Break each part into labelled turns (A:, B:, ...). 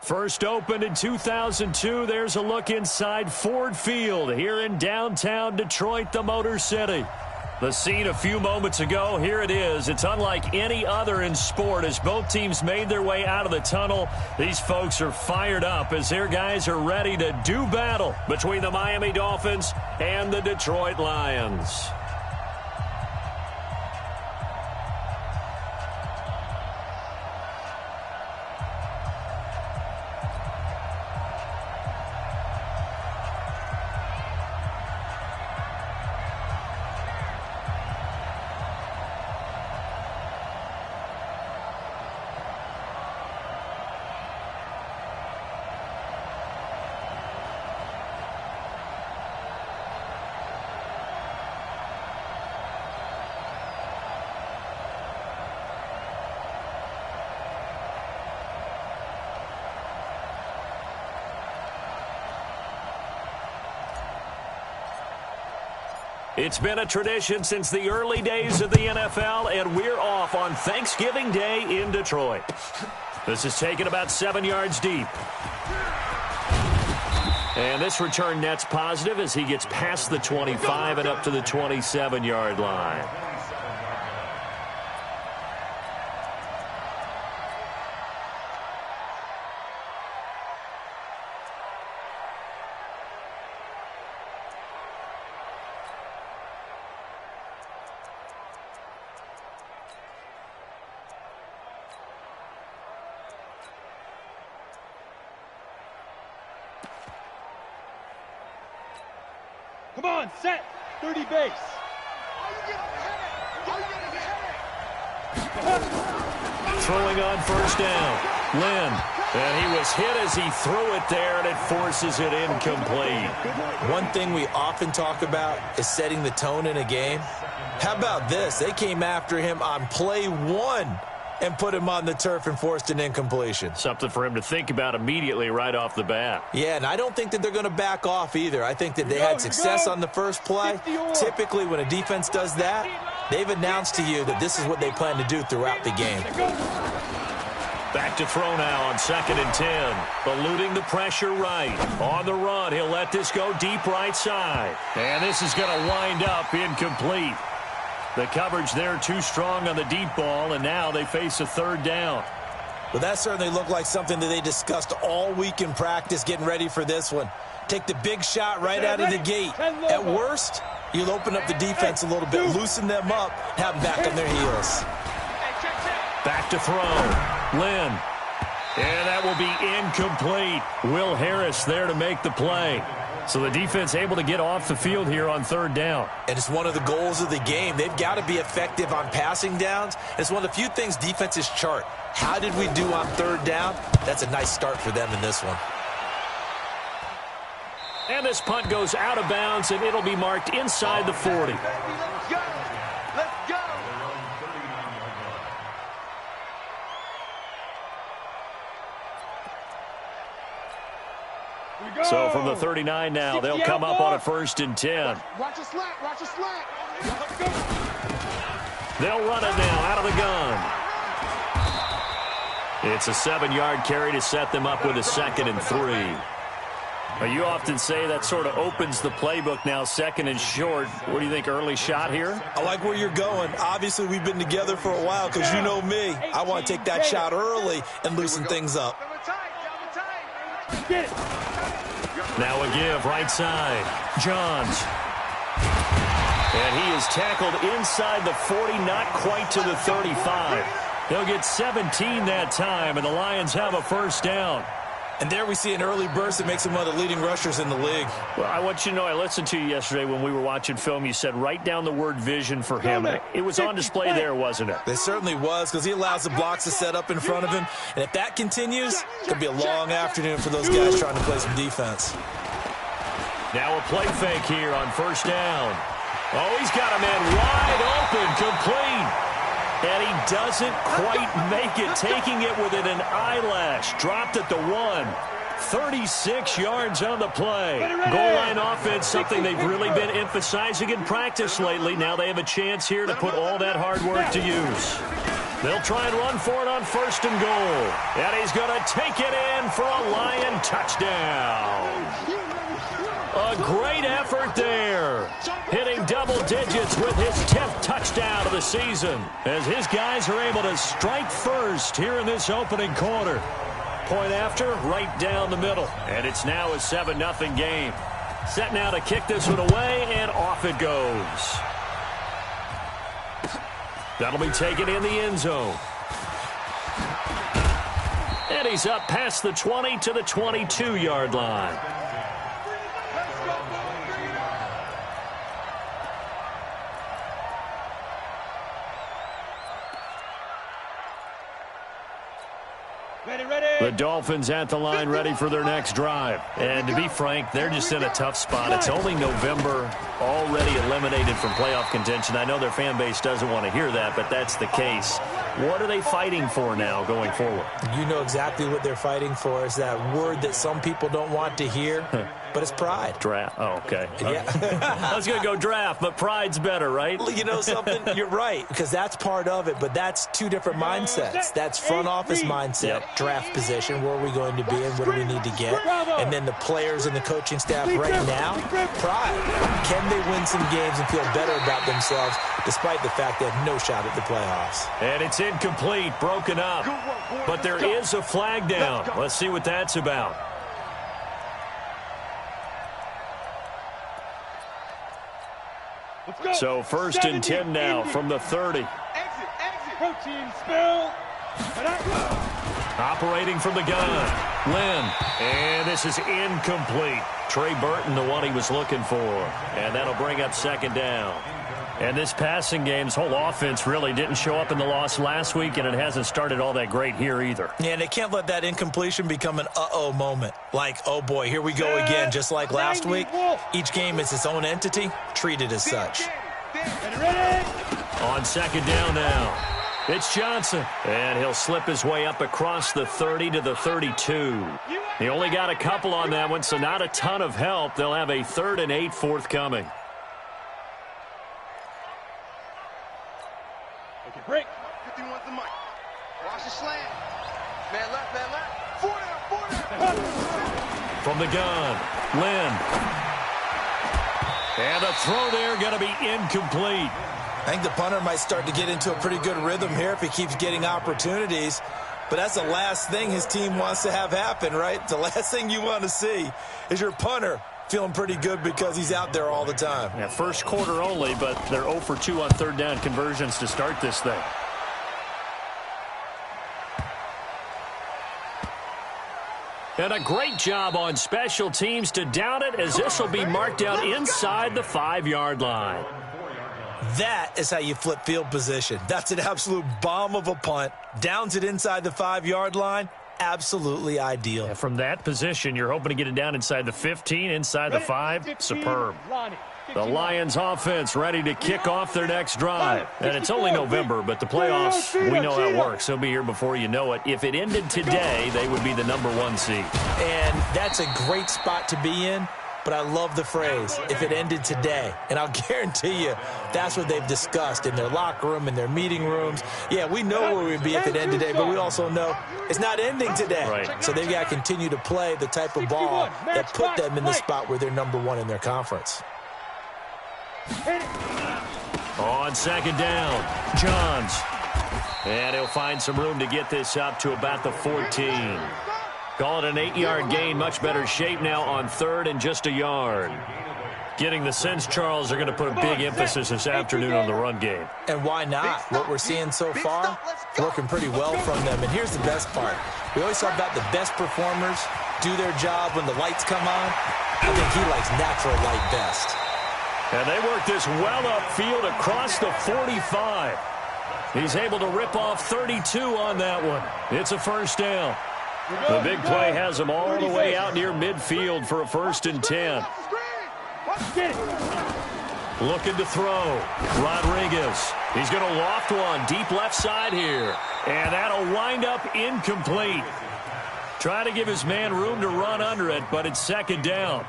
A: First opened in 2002, there's a look inside Ford Field here in downtown Detroit, the Motor City. The scene a few moments ago, here it is. It's unlike any other in sport as both teams made their way out of the tunnel. These folks are fired up as their guys are ready to do battle between the Miami Dolphins and the Detroit Lions. It's been a tradition since the early days of the NFL, and we're off on Thanksgiving Day in Detroit. This is taken about 7 yards deep. And this return net's positive as he gets past the 25 and up to the 27-yard line.
B: Come on, set, 30 base.
A: Throwing on first down, Lynn. And he was hit as he threw it there, and it forces it incomplete.
C: One thing we often talk about is setting the tone in a game. How about this? They came after him on play one and put him on the turf and forced an incompletion.
A: Something for him to think about immediately right off the bat.
C: Yeah, and I don't think that they're going to back off either. I think that they had success on the first play. Typically, when a defense does that, they've announced to you that this is what they plan to do throughout the game.
A: Back to throw now on 2nd and 10. Eluding the pressure right. On the run, he'll let this go deep right side. And this is going to wind up incomplete. The coverage there too strong on the deep ball, and now they face a third down.
C: Well, that certainly looked like something that they discussed all week in practice getting ready for this one. Take the big shot right out of the gate. At worst, you'll open up the defense a little bit, loosen them up, have them back on their heels.
A: Back to throw. Lynn. And that will be incomplete. Will Harris there to make the play. So the defense able to get off the field here on third down.
C: And it's one of the goals of the game. They've got to be effective on passing downs. It's one of the few things defenses chart. How did we do on third down? That's a nice start for them in this one.
A: And this punt goes out of bounds, and it'll be marked inside the 40. So from the 39 now, they'll come up on a 1st and 10.
B: Watch a slant, watch a slant.
A: They'll run it now out of the gun. It's a 7-yard carry to set them up with a 2nd and 3. Now, you often say that sort of opens the playbook now, 2nd and short. What do you think, early shot here?
C: I like where you're going. Obviously, we've been together for a while because you know me. I want to take that shot early and loosen things up.
B: Get it.
A: Now a give, right side. Johns. And he is tackled inside the 40, not quite to the 35. They'll get 17 that time, and the Lions have a first down.
C: And there we see an early burst that makes him one of the leading rushers in the league.
A: Well, I want you to know, I listened to you yesterday when we were watching film. You said write down the word vision for him. It was on display there, wasn't it?
C: It certainly was, because he allows the blocks to set up in front of him. And if that continues, it could be a long afternoon for those guys trying to play some defense.
A: Now a play fake here on first down. Oh, he's got a man wide open, complete. And he doesn't quite make it, taking it within an eyelash. Dropped at the 1. 36 yards on the play. Goal line offense, something they've really been emphasizing in practice lately. Now they have a chance here to put all that hard work to use. They'll try and run for it on 1st and goal. And he's going to take it in for a Lion touchdown. A great effort there. Hitting double digits with his 10th touchdown of the season, as his guys are able to strike first here in this opening quarter. Point after, right down the middle. And it's now a 7-0 game. Set now to kick this one away, and off it goes. That'll be taken in the end zone. And he's up past the 20 to the 22-yard line. The Dolphins at the line, ready for their next drive. And to be frank, they're just in a tough spot. It's only November, already eliminated from playoff contention. I know their fan base doesn't want to hear that, but that's the case. What are they fighting for now going forward?
C: You know exactly what they're fighting for. Is that word that some people don't want to hear, but it's pride.
A: Draft. Oh, okay.
C: Yeah.
A: I was going to go draft, but pride's better, right?
C: You know something? You're right, because that's part of it, but that's two different mindsets. That's front office mindset, draft position, where are we going to be and what do we need to get? And then the players and the coaching staff right now, pride. Can they win some games and feel better about themselves despite the fact they have no shot at the playoffs?
A: And it's incomplete, broken up. But there is a flag down. Let's see what that's about. So 1st and 10 now from the 30.
B: Protein spill.
A: Operating from the gun, Lynn. And this is incomplete. Trey Burton, the one he was looking for. And that'll bring up 2nd down. And this passing game's whole offense really didn't show up in the loss last week, and it hasn't started all that great here either.
C: Yeah, and they can't let that incompletion become an uh-oh moment. Like, oh boy, here we go again, just like last week. Each game is its own entity, treated as such.
A: On 2nd down now. It's Johnson, and he'll slip his way up across the 30 to the 32. He only got a couple on that one, so not a ton of help. They'll have a 3rd and 8 forthcoming.
B: Okay, break.
D: 51's the mic. Watch the slant. Man left, man left. 4 down.
A: From the gun, Lynn. And a throw there going to be incomplete.
C: I think the punter might start to get into a pretty good rhythm here if he keeps getting opportunities. But that's the last thing his team wants to have happen, right? The last thing you want to see is your punter feeling pretty good because he's out there all the time.
A: Yeah, first quarter only, but they're 0 for 2 on 3rd down conversions to start this thing. And a great job on special teams to down it, as this will be marked out inside the 5-yard line.
C: That is how you flip field position. That's an absolute bomb of a punt. Downs it inside the 5-yard line. Absolutely ideal.
A: Yeah, from that position, you're hoping to get it down inside the 15, inside the 5. Superb. The Lions offense ready to kick off their next drive. And it's only November, but the playoffs, we know how it works. They'll be here before you know it. If it ended today, they would be the #1 seed.
C: And that's a great spot to be in. But I love the phrase, if it ended today. And I'll guarantee you that's what they've discussed in their locker room, in their meeting rooms. Yeah, we know where we'd be if it ended today, but we also know it's not ending today.
A: Right.
C: So they've got to continue to play the type of ball that put them in the spot where they're #1 in their conference.
A: On 2nd down, Johns. And he'll find some room to get this up to about the 14. Call it an 8-yard gain. Much better shape now on 3rd and just a yard. Getting the sense, Charles, they're going to put a big emphasis this afternoon on the run game.
C: And why not? What we're seeing so far, working pretty well from them. And here's the best part. We always talk about the best performers do their job when the lights come on. I think he likes natural light best.
A: And they work this well upfield across the 45. He's able to rip off 32 on that one. It's a 1st down. The big play has him all the way out near midfield for a 1st and 10. Looking to throw. Rodriguez. He's going to loft one deep left side here. And that'll wind up incomplete. Trying to give his man room to run under it, but it's 2nd down.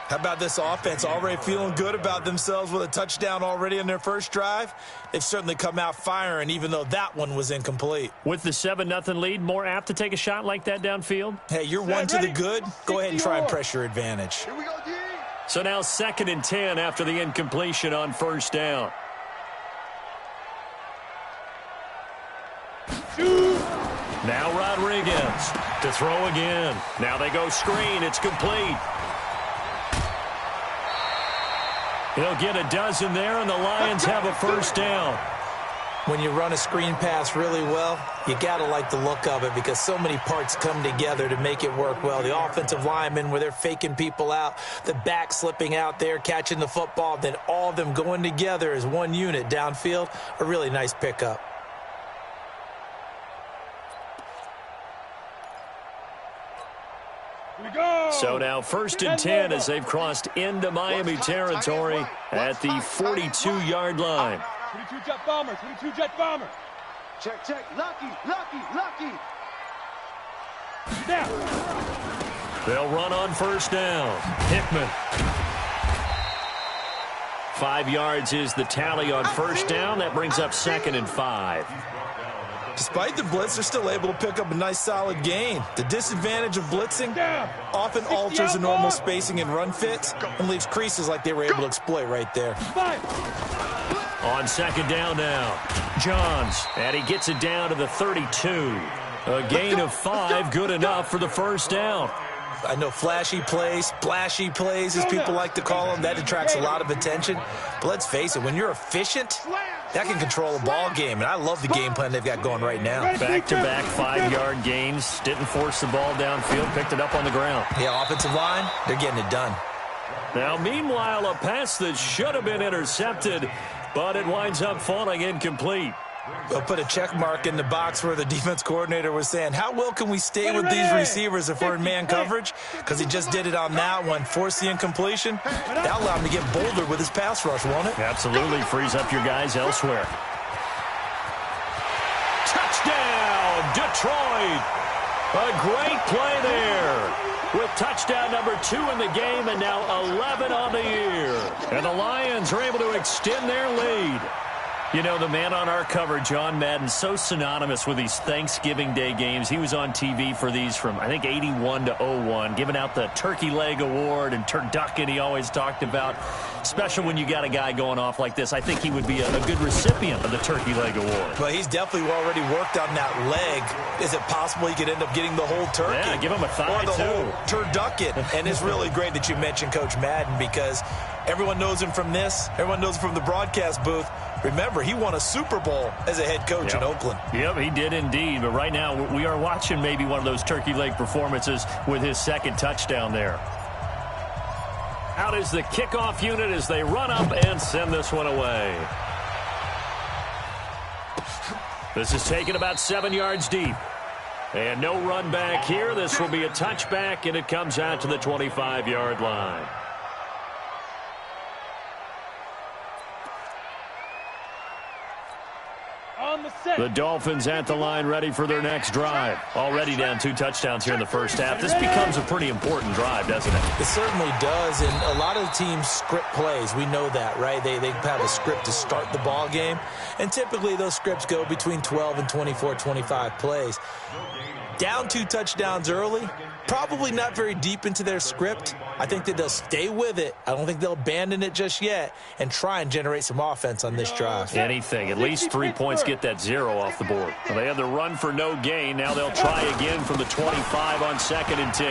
C: How about this offense already feeling good about themselves with a touchdown already in their first drive? They've certainly come out firing, even though that one was incomplete.
A: With the 7-0 lead, more apt to take a shot like that downfield?
C: Hey, you're one to the good. Go ahead and try and press your advantage.
D: Here we go, D.
A: So now 2nd and 10 after the incompletion on first down. Now Rodriguez to throw again. Now they go screen. It's complete. He'll get a dozen there, and the Lions have a first down.
C: When you run a screen pass really well, you got to like the look of it because so many parts come together to make it work well. The offensive linemen, where they're faking people out, the back slipping out there, catching the football, then all of them going together as one unit downfield, a really nice pickup.
A: So now 1st and 10 as they've crossed into Miami territory at the 42-yard line.
B: 22 jet bomber, 22 jet bomber.
D: Check, check. Lucky, lucky, lucky.
B: Now.
A: They'll run on first down. Hickman. 5 yards is the tally on first down. That brings up 2nd and 5.
C: Despite the blitz, they're still able to pick up a nice solid gain. The disadvantage of blitzing often alters the normal spacing and run fits and leaves creases like they were able to exploit right there.
A: On 2nd down now, Johns, and he gets it down to the 32. A gain of 5, good enough for the first down.
C: I know flashy plays, splashy plays, as people like to call them, that attracts a lot of attention. But let's face it, when you're efficient, that can control a ball game, and I love the game plan they've got going right now.
A: Back-to-back 5-yard gains, didn't force the ball downfield, picked it up on the ground.
C: Yeah, offensive line, they're getting it done.
A: Now, meanwhile, a pass that should have been intercepted, but it winds up falling incomplete.
C: They'll put a check mark in the box where the defense coordinator was saying, how well can we stay with these receivers if we're in man coverage? Because he just did it on that one, forced the incompletion. That'll allow him to get bolder with his pass rush, won't it?
A: Absolutely, frees up your guys elsewhere. Touchdown, Detroit! A great play there. With touchdown number 2 in the game and now 11 on the year. And the Lions are able to extend their lead. You know, the man on our cover, John Madden, so synonymous with these Thanksgiving Day games. He was on TV for these from, I think, 81 to 01, giving out the Turkey Leg Award and turducken he always talked about. Special when you got a guy going off like this. I think he would be a good recipient of the Turkey Leg Award.
C: Well, he's definitely already worked on that leg. Is it possible he could end up getting the whole turkey?
A: Yeah, give him a thigh,
C: or the
A: too.
C: whole turducken. And it's really great that you mentioned Coach Madden because everyone knows him from this. Everyone knows him from the broadcast booth. Remember, he won a Super Bowl as a head coach in Oakland.
A: Yep, he did indeed. But right now, we are watching maybe one of those turkey leg performances with his 2nd touchdown there. Out is the kickoff unit as they run up and send this one away. This is taken about 7 yards deep. And no run back here. This will be a touchback, and it comes out to the 25-yard line. The Dolphins at the line ready for their next drive. Already down 2 touchdowns here in the first half. This becomes a pretty important drive, doesn't it?
C: It certainly does, and a lot of the teams script plays. We know that, right? They have a script to start the ball game, and typically those scripts go between 12 and 24, 25 plays. Down 2 touchdowns early, probably not very deep into their script. I think that they'll stay with it. I don't think they'll abandon it just yet and try and generate some offense on this drive.
A: Anything. At least 3 points, get that 0 off the board. Well, they had the run for no gain. Now they'll try again from the 25 on 2nd and 10.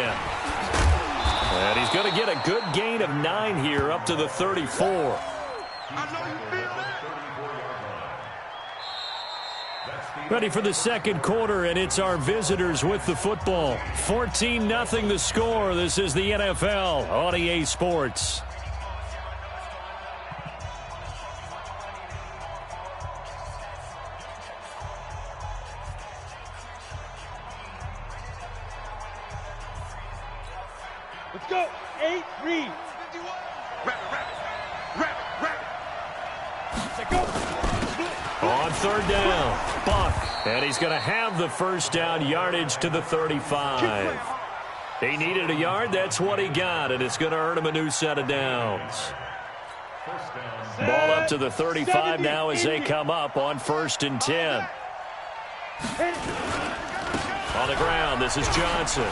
A: And he's going to get a good gain of 9 here up to the 34.
D: I know you feel that.
A: Ready for the second quarter, and it's our visitors with the football. 14-0 the score. This is the NFL on EA Sports.
B: Let's go. 8, read.
A: On 3rd down, Buck, and he's going to have the first down, yardage to the 35. He needed a yard. That's what he got, and it's going to earn him a new set of downs. Ball up to the 35 now as they come up on 1st and 10. On the ground, this is Johnson.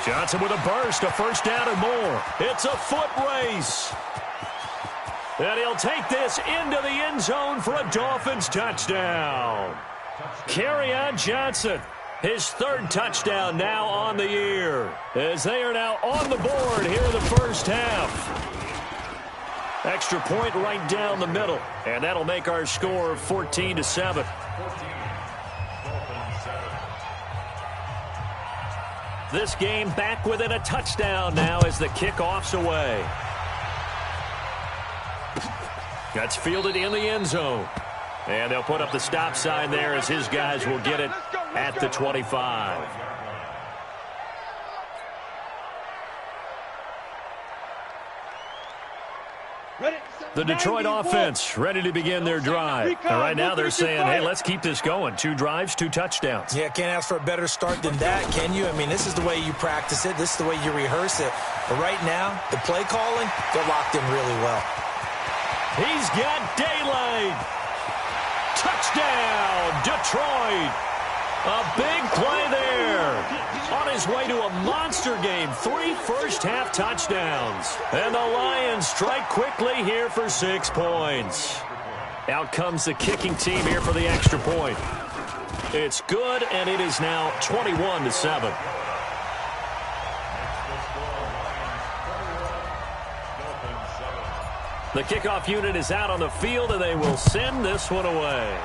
A: Johnson with a burst, a first down and more. It's a foot race. And he'll take this into the end zone for a Dolphins touchdown. Kerryon Johnson, his 3rd touchdown now on the year, as they are now on the board here in the first half. Extra point right down the middle, and that'll make our score 14-7. This game back within a touchdown now as the kickoff's away. That's fielded in the end zone. And they'll put up the stop sign there as his guys will get it at the 25. The Detroit offense ready to begin their drive. And right now they're saying, hey, let's keep this going. 2 drives, 2 touchdowns.
C: Yeah, can't ask for a better start than that, can you? I mean, this is the way you practice it. This is the way you rehearse it. But right now, the play calling, they're locked in really well.
A: He's got daylight. Touchdown, Detroit. A big play there. On his way to a monster game, 3 first-half touchdowns. And the Lions strike quickly here for 6 points. Out comes the kicking team here for the extra point. It's good, and it is now 21-7. The kickoff unit is out on the field, and they will send this one away.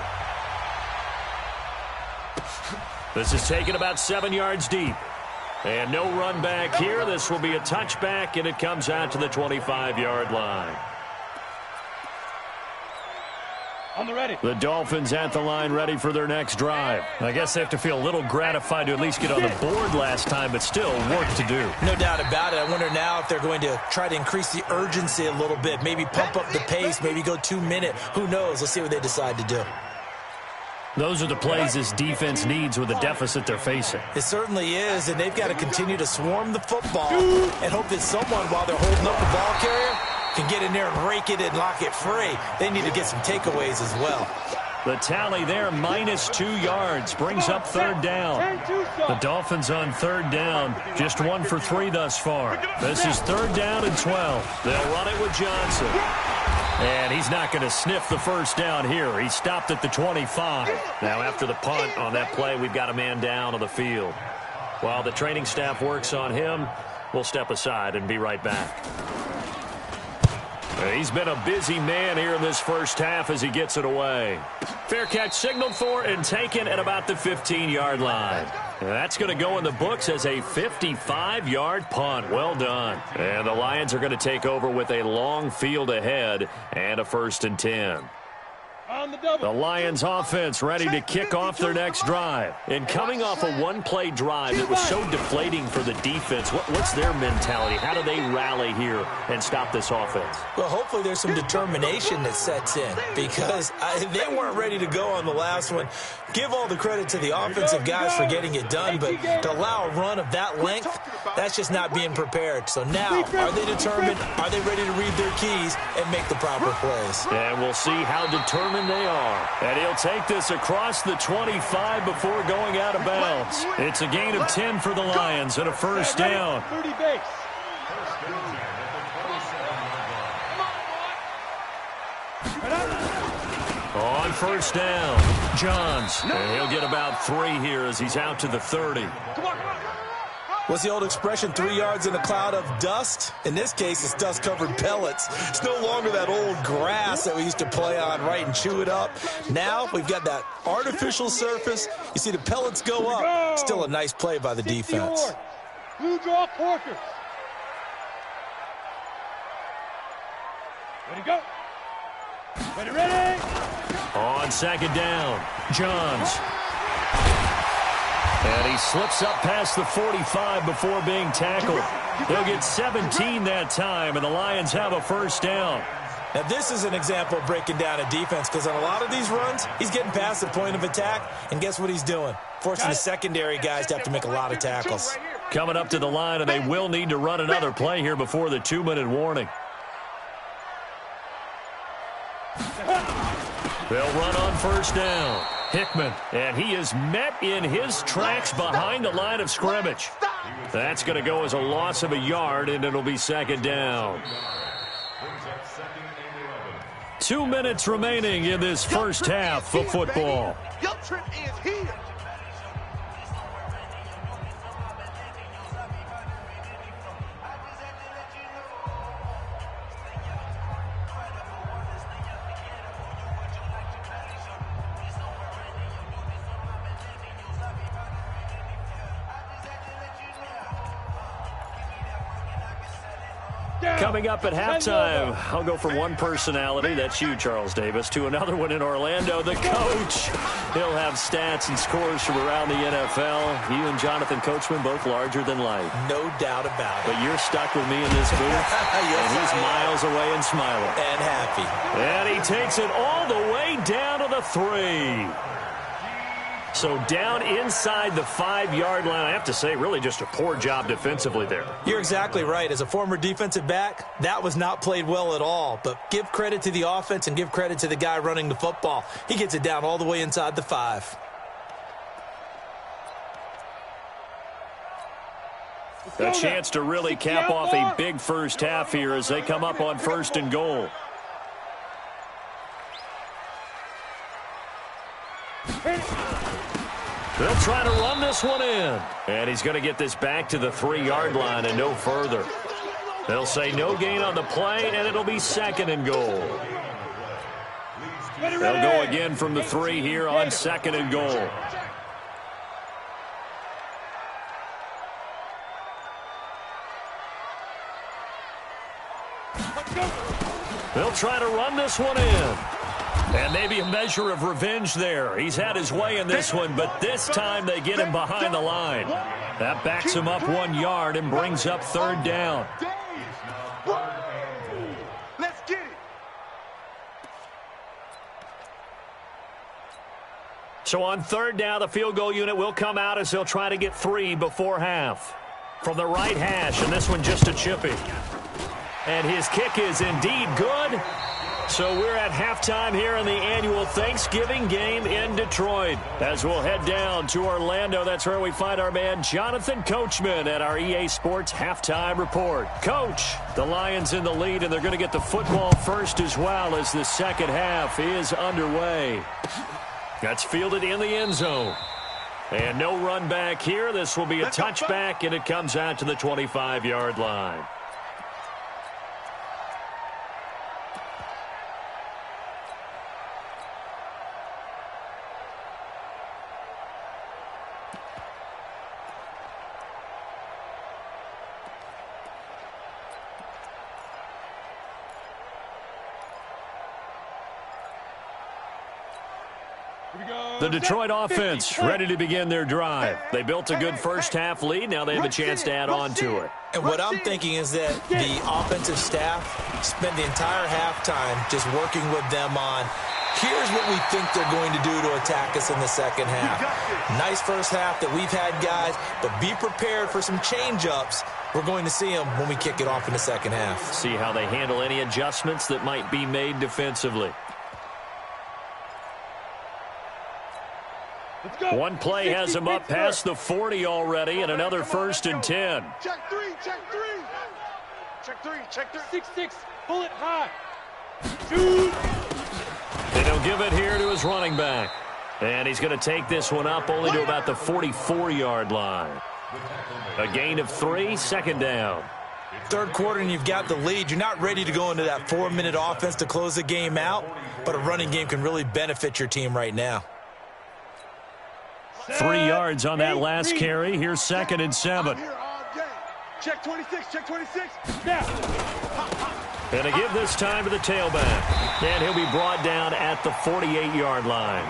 A: This is taken about 7 yards deep. And no run back here. This will be a touchback, and it comes out to the 25-yard line.
B: On the ready.
A: The Dolphins at the line ready for their next drive. I guess they have to feel a little gratified to at least get on the board last time, but still work to do.
C: No doubt about it. I wonder now if they're going to try to increase the urgency a little bit, maybe pump up the pace, maybe go 2-minute. Who knows? Let's see what they decide to do.
A: Those are the plays this defense needs with the deficit they're facing.
C: It certainly is, and they've got to continue to swarm the football and hope that someone, while they're holding up the ball carrier, can get in there and rake it and lock it free. They need to get some takeaways as well.
A: The tally there, -2 yards, brings up 3rd down. The Dolphins on 3rd down, just 1 for 3 thus far. This is 3rd down and 12. They'll run it with Johnson. And he's not going to sniff the first down here. He stopped at the 25. Now after the punt on that play, we've got a man down on the field. While the training staff works on him, we'll step aside and be right back. He's been a busy man here in this first half as he gets it away. Fair catch signaled for and taken at about the 15-yard line. And that's going to go in the books as a 55-yard punt. Well done. And the Lions are going to take over with a long field ahead and a 1st and 10. The Lions offense ready to kick off their next drive. And coming off a 1-play drive that was so deflating for the defense, what's their mentality? How do they rally here and stop this offense?
C: Well, hopefully there's some determination that sets in because they weren't ready to go on the last one. Give all the credit to the offensive guys for getting it done, but to allow a run of that length, that's just not being prepared. So now, are they determined? Are they ready to read their keys and make the proper plays?
A: And we'll see how determined they are. And he'll take this across the 25 before going out of bounds. It's a gain of 10 for the Lions and a 1st down.
B: 30 base.
A: On 1st down, Johns. And he'll get about 3 here as he's out to the 30.
C: What's the old expression, 3 yards in a cloud of dust? In this case, it's dust-covered pellets. It's no longer that old grass that we used to play on, right, and chew it up. Now we've got that artificial surface. You see the pellets go up. Still a nice play by the defense.
B: Blue draw Porkers. Ready, go. Ready.
A: On 2nd down, Johns. And he slips up past the 45 before being tackled. They'll get 17 that time, and the Lions have a 1st down.
C: Now, this is an example of breaking down a defense because on a lot of these runs, he's getting past the point of attack, and guess what he's doing? Forcing the secondary guys to have to make a lot of tackles.
A: Coming up to the line, and they will need to run another play here before the 2-minute warning. They'll run on first down. Hickman, and he is met in his tracks behind the line of scrimmage. That's going to go as a loss of a yard, and it'll be second down. 2 minutes remaining in this first half of football.
D: Your trip is here.
A: Coming up at halftime, I'll go from one personality, that's you, Charles Davis, to another one in Orlando, the coach. He'll have stats and scores from around the NFL. You and Jonathan Coachman, both larger than life.
C: No doubt about it.
A: But you're stuck with me in this booth,
C: Yes,
A: and he's miles away and smiling.
C: And happy.
A: And he takes it all the way down to the 3. So down inside the 5-yard line. I have to say, really just a poor job defensively there.
C: You're exactly right. As a former defensive back, that was not played well at all. But give credit to the offense and give credit to the guy running the football. He gets it down all the way inside the 5.
A: A chance to really cap off a big first half here as they come up on 1st and goal. They'll try to run this one in. And he's going to get this back to the 3-yard line and no further. They'll say no gain on the play, and it'll be 2nd and goal. They'll go again from the 3 here on 2nd and goal. They'll try to run this one in. And maybe a measure of revenge there. He's had his way in this one, but this time they get him behind the line. That backs him up 1 yard and brings up 3rd down.
D: Let's get it.
A: So on 3rd down, the field goal unit will come out as they'll try to get 3 before half. From the right hash, and this one just a chippy. And his kick is indeed good. So we're at halftime here in the annual Thanksgiving game in Detroit. As we'll head down to Orlando, that's where we find our man Jonathan Coachman at our EA Sports Halftime Report. Coach, the Lions in the lead, and they're going to get the football first as well as the second half is underway. That's fielded in the end zone. And no run back here. This will be a touchback, and it comes out to the 25-yard line. The Detroit offense ready to begin their drive. They built a good first half lead. Now they have a chance to add on to it.
C: And what I'm thinking is that the offensive staff spent the entire halftime just working with them on, here's what we think they're going to do to attack us in the second half. Nice first half that we've had, guys, but be prepared for some change-ups. We're going to see them when we kick it off in the second half.
A: See how they handle any adjustments that might be made defensively. One play has him up past the 40 already, and another 1st and 10.
D: Check 3, check 3. Check 3, check 3.
B: 6-6, pull it high. Shoot.
A: And he'll give it here to his running back. And he's going to take this one up only to about the 44-yard line. A gain of 3, 2nd down.
C: Third quarter and you've got the lead. You're not ready to go into that 4-minute offense to close the game out, but a running game can really benefit your team right now.
A: 3 yards on that last carry. Here's 2nd and 7.
D: Check 26, check 26.
B: Now.
A: And to give this time to the tailback. And he'll be brought down at the 48-yard line.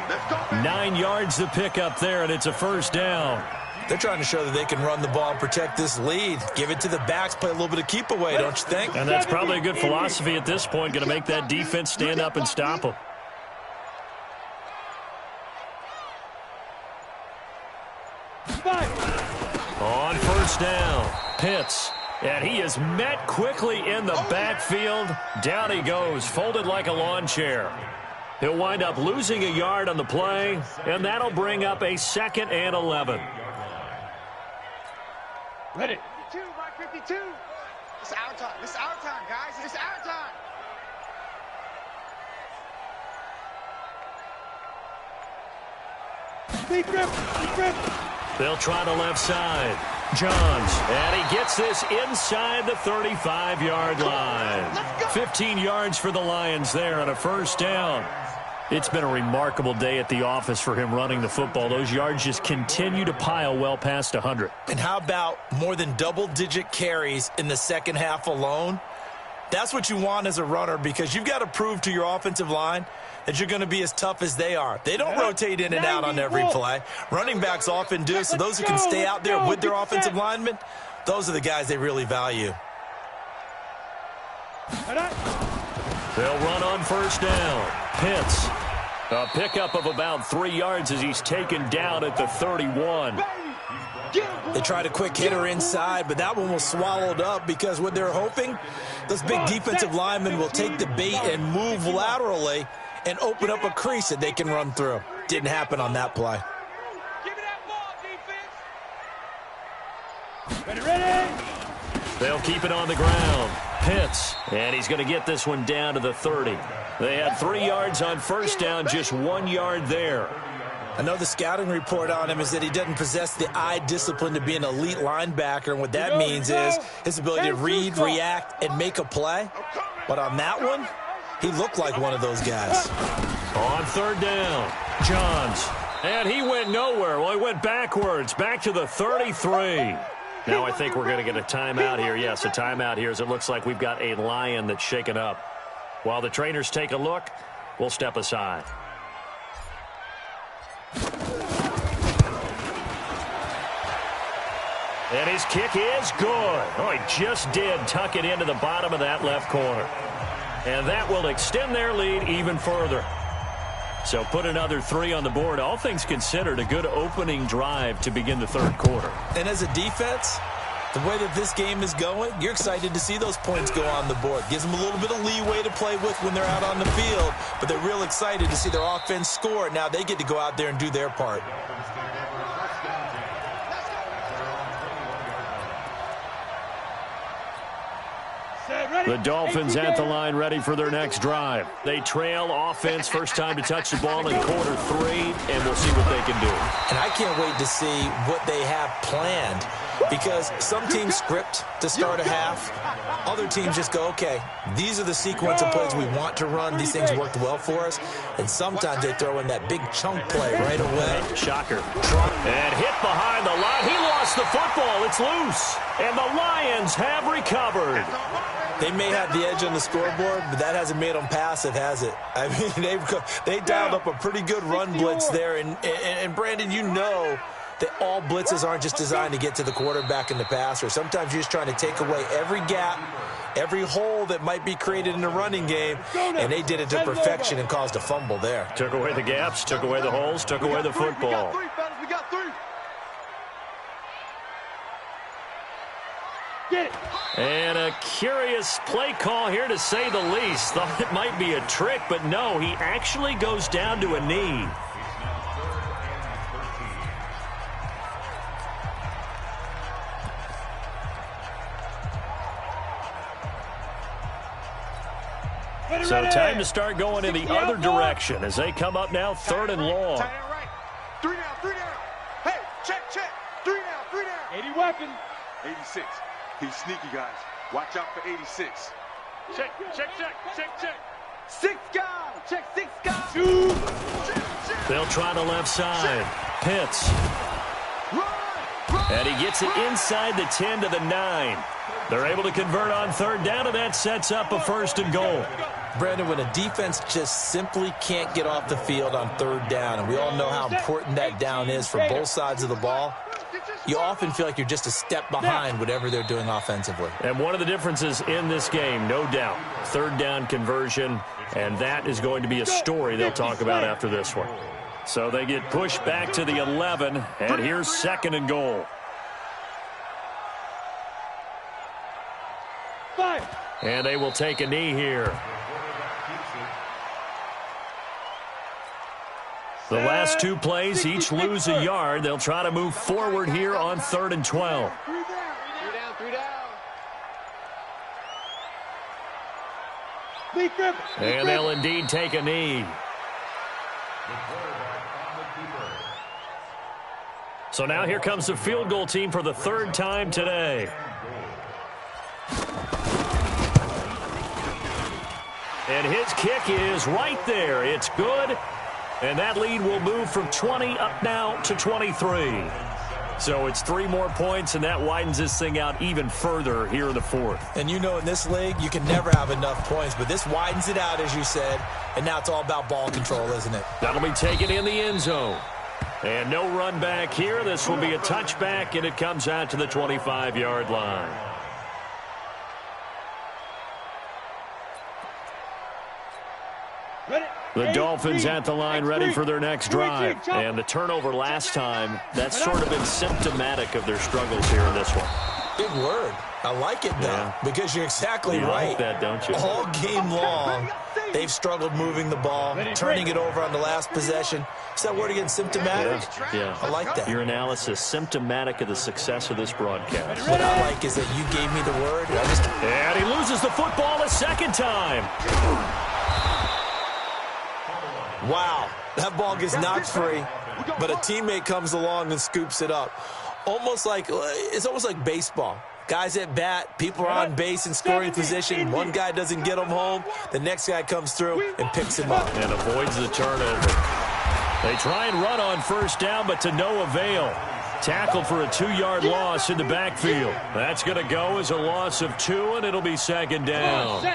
A: 9 yards to pick up there, and it's a 1st down.
C: They're trying to show that they can run the ball and protect this lead. Give it to the backs, play a little bit of keep away, don't you think?
A: And that's probably a good philosophy at this point, going to make that defense stand up and stop them. On first down, Pitts. And he is met quickly in the backfield. Down he goes, folded like a lawn chair. He'll wind up losing a yard on the play, and that'll bring up a 2nd and 11.
B: Ready.
D: 52, Mike 52. It's our time. It's our time, guys. It's our time.
B: Deep grip. Deep grip.
A: They'll try the left side. Johns, and he gets this inside the 35-yard line. 15 yards for the Lions there on a first down. It's been a remarkable day at the office for him running the football. Those yards just continue to pile well past 100.
C: And how about more than double-digit carries in the second half alone? That's what you want as a runner, because you've got to prove to your offensive line that you're going to be as tough as they are. They don't rotate in and out on every play. Running backs often do, so those who can stay out there with their offensive linemen, those are the guys they really value.
A: They'll run on first down. Pitts. A pickup of about 3 yards as he's taken down at the 31.
C: They tried a quick hitter inside, but that one was swallowed up because what they're hoping, those big defensive linemen will take the bait and move laterally and open up a crease that they can run through. Didn't happen on that play.
B: Give me that ball, defense. Ready.
A: They'll keep it on the ground. Pitts, and he's going to get this one down to the 30. They had 3 yards on first down, just 1 yard there.
C: I know the scouting report on him is that he doesn't possess the eye discipline to be an elite linebacker, and what that means is his ability to read, react, and make a play. But on that one, he looked like one of those guys.
A: On third down, Johns, and he went nowhere. Well, he went backwards, back to the 33. Now I think we're going to get a timeout here. Yes, a timeout here as it looks like we've got a Lion that's shaken up. While the trainers take a look, we'll step aside. And his kick is good. Oh, he just did tuck it into the bottom of that left corner. And that will extend their lead even further. So put another 3 on the board. All things considered, a good opening drive to begin the third quarter.
C: And as a defense, the way that this game is going, you're excited to see those points go on the board. Gives them a little bit of leeway to play with when they're out on the field, but they're real excited to see their offense score. Now they get to go out there and do their part.
A: The Dolphins at the line, ready for their next drive. They trail offense, first time to touch the ball in quarter 3, and we'll see what they can do.
C: And I can't wait to see what they have planned, because some teams script to start a half. Other teams just go, okay, these are the sequence of plays we want to run. These things worked well for us. And sometimes they throw in that big chunk play right away.
A: Shocker. And hit behind the line. He lost the football. It's loose. And the Lions have recovered.
C: They may have the edge on the scoreboard, but that hasn't made them passive, has it? I mean, they dialed up a pretty good run blitz there. And Brandon, you know that all blitzes aren't just designed to get to the quarterback and the passer. Sometimes you're just trying to take away every gap, every hole that might be created in the running game, and they did it to perfection and caused a fumble there.
A: Took away the gaps, took away the holes, took away the football.
D: We got 3.
B: Get it.
A: And a curious play call here, to say the least. Thought it might be a trick, but no, he actually goes down to a knee. So time to start going in the other direction as they come up now, 3rd and long.
D: Tight end right. 3 down, 3 down. Hey, check. 3 down, 3 down.
B: 80 weapon.
E: 86. He's sneaky, guys. Watch out for 86.
B: Check.
D: 6 guys. Check 6 guys.
B: Shoot.
A: They'll try the left side. Pitts. And he gets it inside the 10 to the 9. They're able to convert on 3rd down, and that sets up a 1st and goal.
C: Brandon, when a defense just simply can't get off the field on 3rd down, and we all know how important that down is for both sides of the ball, you often feel like you're just a step behind whatever they're doing offensively.
A: And one of the differences in this game, no doubt, third down conversion, and that is going to be a story they'll talk about after this one. So they get pushed back to the 11, and here's 2nd and goal. And they will take a knee here. The last 2 plays, each lose a yard. They'll try to move forward here on 3rd and 12.
D: 3 down.
A: And they'll indeed take a knee. So now here comes the field goal team for the 3rd time today. And his kick is right there. It's good. And that lead will move from 20 up now to 23. So it's 3 more points, and that widens this thing out even further here in the 4th.
C: And you know in this league, you can never have enough points, but this widens it out, as you said, and now it's all about ball control, isn't it?
A: That'll be taken in the end zone. And no run back here. This will be a touchback, and it comes out to the 25-yard line. The Dolphins at the line ready for their next drive. And the turnover last time, that's sort of been symptomatic of their struggles here in this one.
C: Big word. I like it, though, because you're exactly right.
A: Like that, don't you?
C: All game long, they've struggled moving the ball, turning it over on the last possession. Is that word again, symptomatic?
A: Yeah.
C: I like that.
A: Your analysis, symptomatic of the success of this broadcast.
C: What I like is that you gave me the word.
A: And he loses the football a 2nd time.
C: Wow, that ball gets knocked free, but a teammate comes along and scoops it up. It's almost like baseball. Guys at bat, people are on base in scoring position. One guy doesn't get him home. The next guy comes through and picks him up.
A: And avoids the turnover. They try and run on 1st down, but to no avail. Tackled for a 2-yard loss in the backfield. That's going to go as a loss of 2, and it'll be 2nd down.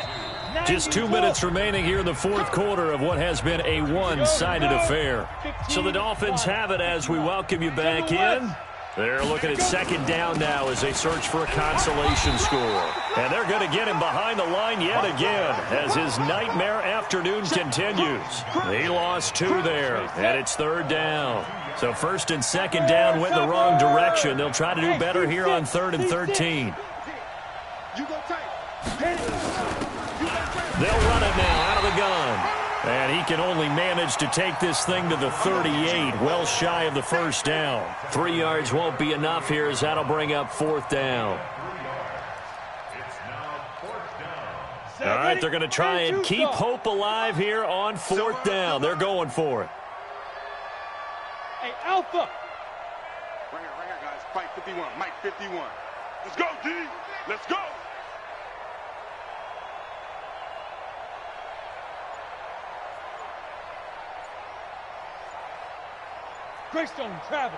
A: Just 2 minutes remaining here in the 4th quarter of what has been a one-sided affair. So the Dolphins have it as we welcome you back in. They're looking at 2nd down now as they search for a consolation score. And they're going to get him behind the line yet again as his nightmare afternoon continues. He lost 2 there, and it's 3rd down. So 1st and 2nd down went the wrong direction. They'll try to do better here on 3rd and 13. They'll run it now out of the gun. And he can only manage to take this thing to the 38, well shy of the 1st down. 3 yards won't be enough here as that'll bring up 4th down. All right, they're going to try and keep hope alive here on 4th down. They're going for it.
B: Hey, Alpha.
E: Right here, guys. Fight 51. Mike 51. Let's go, D. Let's go.
B: Greystone travel.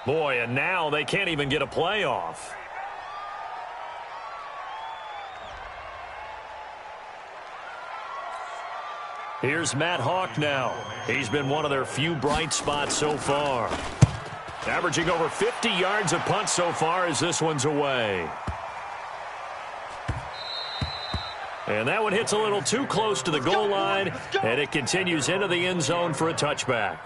A: Boy, and now they can't even get a playoff. Here's Matt Hawk now. He's been one of their few bright spots so far. Averaging over 50 yards a punt so far as this one's away. And that one hits a little too close to the goal line, and it continues into the end zone for a touchback.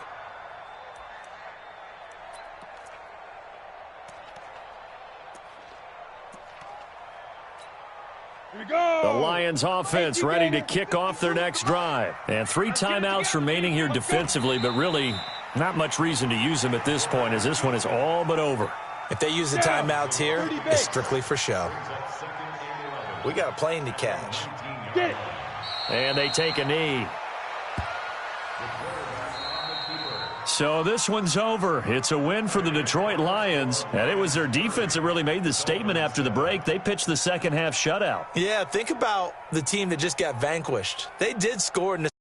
A: The Lions offense ready to kick off their next drive. And 3 timeouts remaining here defensively, but really not much reason to use them at this point as this one is all but over.
C: If they use the timeouts here, it's strictly for show. We got a plane to catch.
A: And they take a knee. So this one's over. It's a win for the Detroit Lions, and it was their defense that really made the statement after the break. They pitched the second half shutout.
C: Yeah, think about the team that just got vanquished. They did score in the